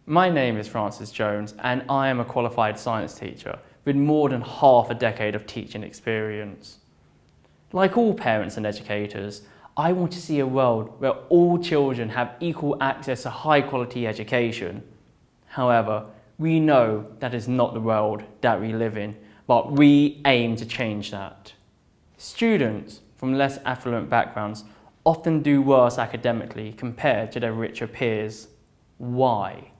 My name is Francis Jones and I am a qualified science teacher with more than half a decade of teaching experience. Like all parents and educators, I want to see a world where all children have equal access to high quality education. However, we know that is not the world that we live in, but we aim to change that. Students from less affluent backgrounds often do worse academically compared to their richer peers. Why?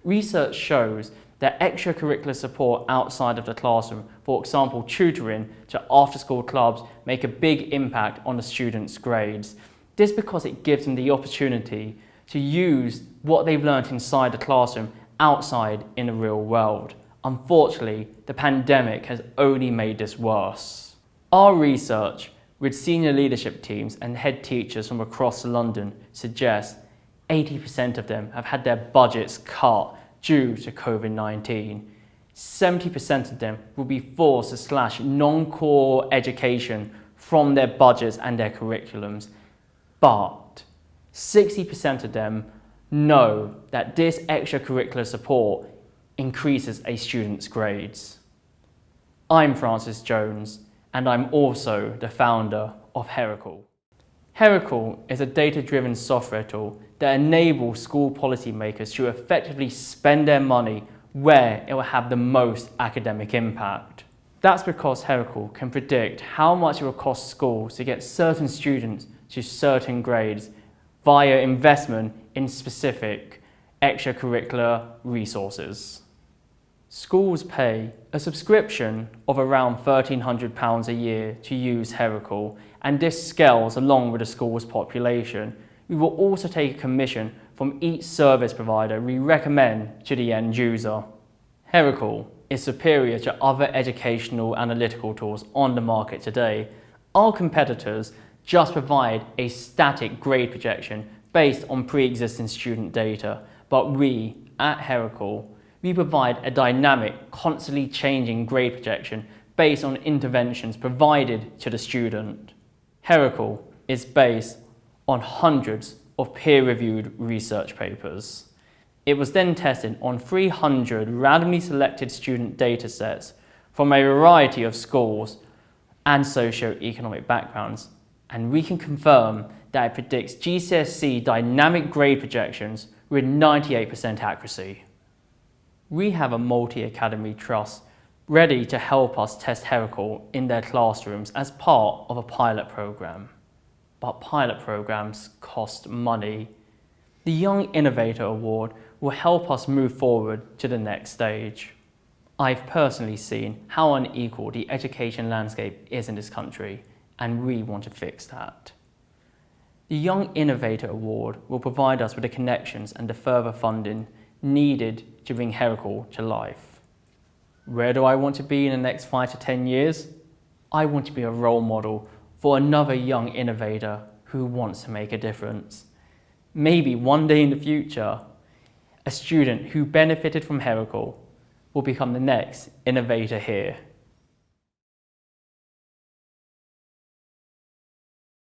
Research shows that extracurricular support outside of the classroom, for example tutoring to after-school clubs, make a big impact on the students' grades. This because it gives them the opportunity to use what they've learnt inside the classroom outside in the real world. Unfortunately, the pandemic has only made this worse. Our research with senior leadership teams and head teachers from across London suggests 80% of them have had their budgets cut due to COVID-19. 70% of them will be forced to slash non-core education from their budgets and their curriculums. But 60% of them know that this extracurricular support increases a student's grades. I'm Francis Jones, and I'm also the founder of Heracle. Heracle is a data-driven software tool that enables school policymakers to effectively spend their money where it will have the most academic impact. That's because Heracle can predict how much it will cost schools to get certain students to certain grades via investment in specific extracurricular resources. Schools pay a subscription of around £1,300 a year to use Heracle, and this scales along with the school's population. We will also take a commission from each service provider we recommend to the end user. Heracle is superior to other educational analytical tools on the market today. Our competitors just provide a static grade projection based on pre-existing student data, but we, at Heracle, we provide a dynamic, constantly changing grade projection based on interventions provided to the student. Heracle is based on hundreds of peer-reviewed research papers. It was then tested on 300 randomly selected student data sets from a variety of schools and socio-economic backgrounds, and we can confirm that it predicts GCSE dynamic grade projections with 98% accuracy. We have a multi-academy trust ready to help us test Heracle in their classrooms as part of a pilot program. But pilot programs cost money. The Young Innovator Award will help us move forward to the next stage. I've personally seen how unequal the education landscape is in this country, and we want to fix that. The Young Innovator Award will provide us with the connections and the further funding needed to bring Heracle to life. Where do I want to be in the next 5 to 10 years? I want to be a role model for another young innovator who wants to make a difference. Maybe one day in the future, a student who benefited from Heracle will become the next innovator here.